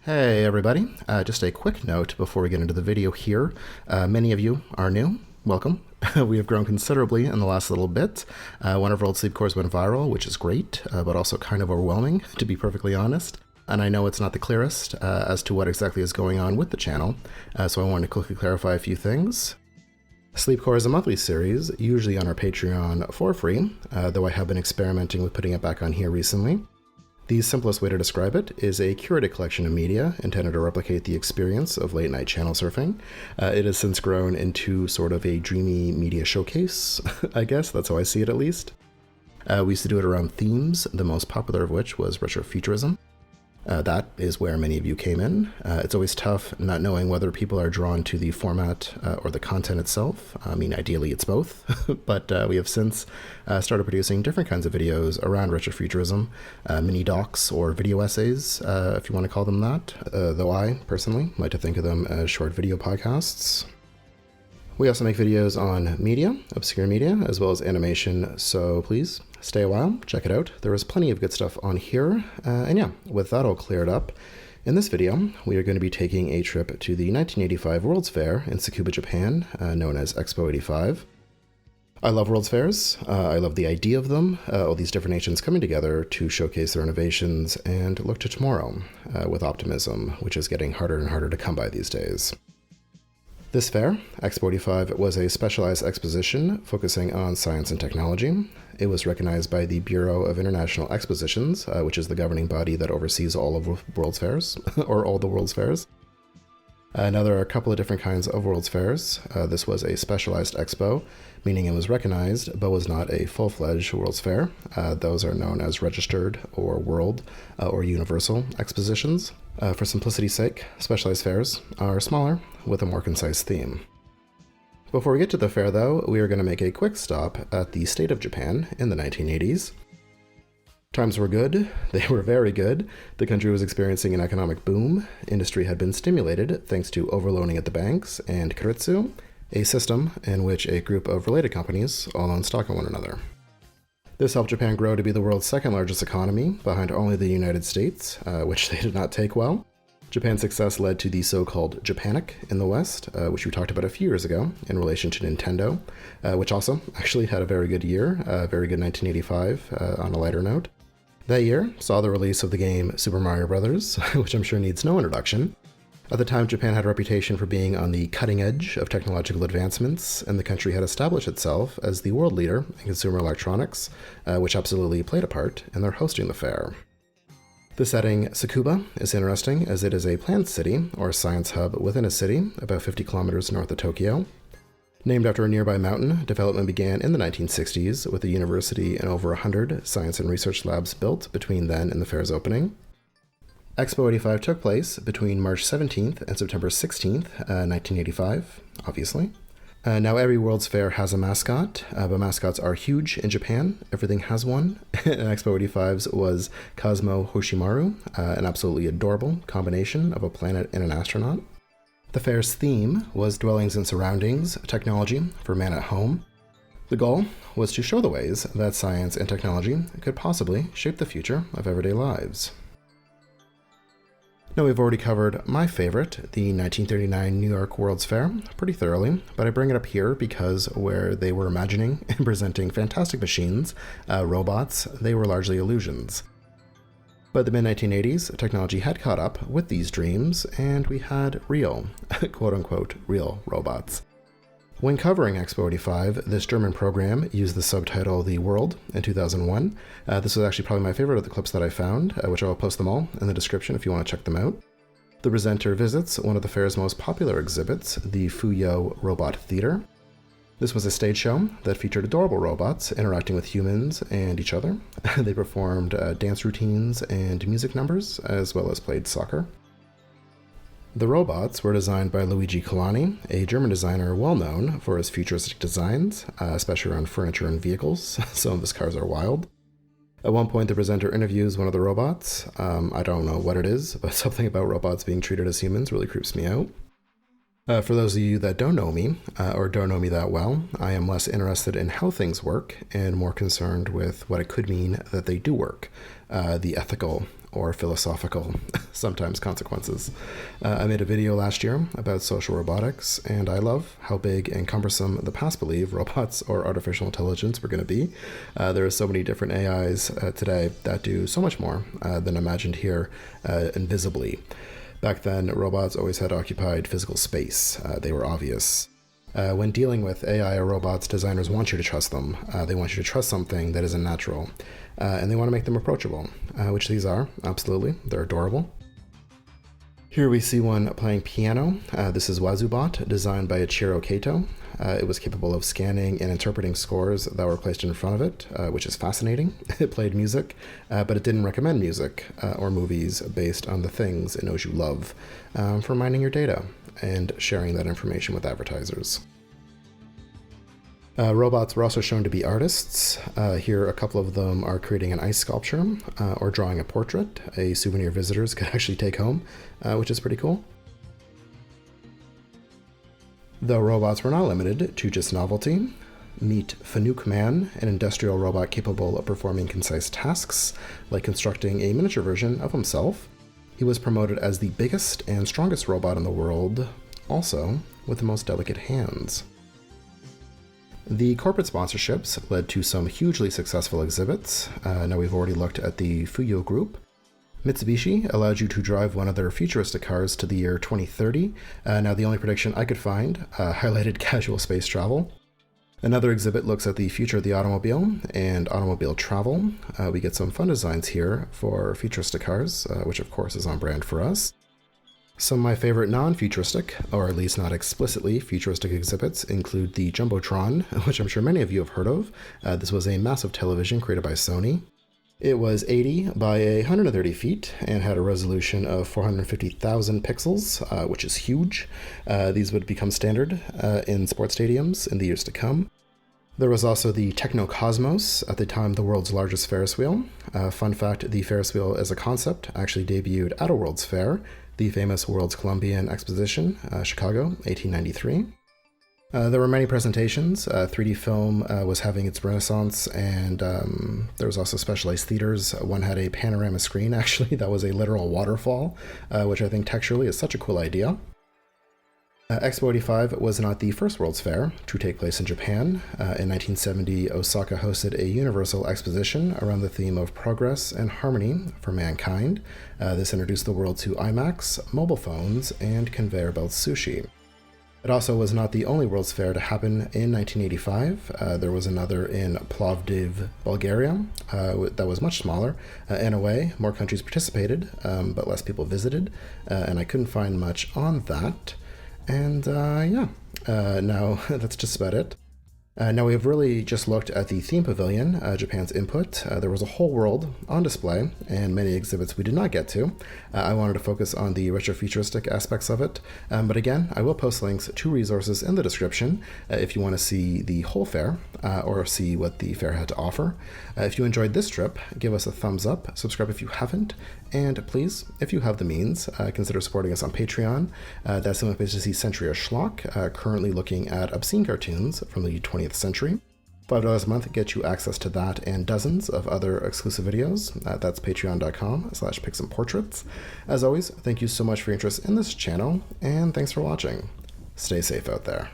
Hey everybody, just a quick note before we get into the video here. Many of you are new. Welcome. We have grown considerably in the last little bit. One of our old sleep cores went viral, which is great, but also kind of overwhelming, to be perfectly honest. And I know it's not the clearest as to what exactly is going on with the channel, so I wanted to quickly clarify a few things. Sleepcore is a monthly series, usually on our Patreon for free, though I have been experimenting with putting it back on here recently. The simplest way to describe it is a curated collection of media intended to replicate the experience of late-night channel surfing. It has since grown into sort of a dreamy media showcase, I guess. That's how I see it, at least. We used to do it around themes, the most popular of which was retrofuturism. That is where many of you came in. It's always tough not knowing whether people are drawn to the format or the content itself. I mean, ideally it's both, but we have since started producing different kinds of videos around retrofuturism, mini docs or video essays, if you want to call them that, though I, personally, like to think of them as short video podcasts. We also make videos on media, obscure media, as well as animation, so please stay a while, check it out. There is plenty of good stuff on here, and yeah, with that all cleared up, in this video, we are going to be taking a trip to the 1985 World's Fair in Tsukuba, Japan, known as EXPO'85. I love World's Fairs. I love the idea of them, all these different nations coming together to showcase their innovations and look to tomorrow with optimism, which is getting harder and harder to come by these days. This fair, EXPO'85, was a specialized exposition focusing on science and technology. It was recognized by the Bureau of International Expositions, which is the governing body that oversees all of World's Fairs, or all the World's Fairs. Now there are a couple of different kinds of World's Fairs. This was a specialized expo, meaning it was recognized, but was not a full-fledged World's Fair. Those are known as registered or world or universal expositions. For simplicity's sake, specialized fairs are smaller with a more concise theme. Before we get to the fair, though, we are going to make a quick stop at the state of Japan in the 1980s. Times were good. They were very good. The country was experiencing an economic boom. Industry had been stimulated thanks to overloading at the banks and keiretsu, a system in which a group of related companies all owned stock in one another. This helped Japan grow to be the world's second largest economy, behind only the United States, which they did not take well. Japan's success led to the so-called Japanic in the West, which we talked about a few years ago in relation to Nintendo, which also actually had a very good year, a very good 1985 on a lighter note. That year saw the release of the game Super Mario Bros., which I'm sure needs no introduction. At the time, Japan had a reputation for being on the cutting edge of technological advancements, and the country had established itself as the world leader in consumer electronics, which absolutely played a part in their hosting the fair. The setting, Tsukuba, is interesting as it is a planned city, or science hub within a city, about 50 kilometers north of Tokyo. Named after a nearby mountain, development began in the 1960s with a university and over 100 science and research labs built between then and the fair's opening. EXPO'85 took place between March 17th and September 16th, 1985, obviously. Now every World's Fair has a mascot, but mascots are huge in Japan. Everything has one. And EXPO'85's was Cosmo Hoshimaru, an absolutely adorable combination of a planet and an astronaut. The fair's theme was dwellings and surroundings, technology for man at home. The goal was to show the ways that science and technology could possibly shape the future of everyday lives. Now, we've already covered my favorite, the 1939 New York World's Fair, pretty thoroughly, but I bring it up here because where they were imagining and presenting fantastic machines, robots, they were largely illusions. By the mid-1980s, technology had caught up with these dreams, and we had real, quote-unquote, real robots. When covering EXPO'85, this German program used the subtitle The World in 2001. This was actually probably my favorite of the clips that I found, which I'll post them all in the description if you want to check them out. The presenter visits one of the fair's most popular exhibits, the Fuyo Robot Theater. This was a stage show that featured adorable robots interacting with humans and each other. They performed dance routines and music numbers, as well as played soccer. The robots were designed by Luigi Colani, a German designer well known for his futuristic designs, especially around furniture and vehicles. Some of his cars are wild. At one point, the presenter interviews one of the robots. I don't know what it is, but something about robots being treated as humans really creeps me out. For those of you that don't know me, or don't know me that well, I am less interested in how things work and more concerned with what it could mean that they do work, the ethical or philosophical, sometimes consequences. I made a video last year about social robotics, and I love how big and cumbersome the past believed robots or artificial intelligence were going to be. There are so many different AIs today that do so much more than imagined here invisibly. Back then, robots always had occupied physical space. They were obvious. When dealing with AI or robots, designers want you to trust them. They want you to trust something that isn't natural. And they want to make them approachable, which these are, absolutely. They're adorable. Here we see one playing piano. This is Wazubot, designed by Ichiro Kato. It was capable of scanning and interpreting scores that were placed in front of it, which is fascinating. It played music, but it didn't recommend music or movies based on the things it knows you love for mining your data and sharing that information with advertisers. Robots were also shown to be artists. Here, a couple of them are creating an ice sculpture or drawing a portrait a souvenir visitors could actually take home, which is pretty cool. Though robots were not limited to just novelty. Meet Fanuc Man, an industrial robot capable of performing concise tasks, like constructing a miniature version of himself. He was promoted as the biggest and strongest robot in the world, also with the most delicate hands. The corporate sponsorships led to some hugely successful exhibits. Now we've already looked at the Fuyo group. Mitsubishi allowed you to drive one of their futuristic cars to the year 2030. Now the only prediction I could find highlighted casual space travel. Another exhibit looks at the future of the automobile and automobile travel. We get some fun designs here for futuristic cars, which of course is on brand for us. Some of my favorite non-futuristic, or at least not explicitly futuristic exhibits include the Jumbotron, which I'm sure many of you have heard of. This was a massive television created by Sony. It was 80 by 130 feet and had a resolution of 450,000 pixels, which is huge. These would become standard in sports stadiums in the years to come. There was also the Technocosmos, at the time the world's largest Ferris wheel. Fun fact, the Ferris wheel as a concept actually debuted at a World's Fair, the famous World's Columbian Exposition, Chicago, 1893. There were many presentations. 3D film was having its renaissance, and there was also specialized theaters. One had a panorama screen, actually, that was a literal waterfall, which I think texturally is such a cool idea. Expo 85 was not the first World's Fair to take place in Japan. In 1970, Osaka hosted a universal exposition around the theme of progress and harmony for mankind. This introduced the world to IMAX, mobile phones, and conveyor belt sushi. It also was not the only World's Fair to happen in 1985. There was another in Plovdiv, Bulgaria, that was much smaller. In a way, more countries participated, but less people visited, and I couldn't find much on that. And now that's just about it. Now we've really just looked at the theme pavilion, Japan's input. There was a whole world on display and many exhibits we did not get to. I wanted to focus on the retrofuturistic aspects of it, but again, I will post links to resources in the description if you want to see the whole fair or see what the fair had to offer. If you enjoyed this trip, give us a thumbs up, subscribe if you haven't, and please, if you have the means, consider supporting us on Patreon. That's the only place to see Century or Schlock, currently looking at obscene cartoons from the 20th century. $5 a month gets you access to that and dozens of other exclusive videos. That's patreon.com/picsandportraits. As always, thank you so much for your interest in this channel, and thanks for watching. Stay safe out there.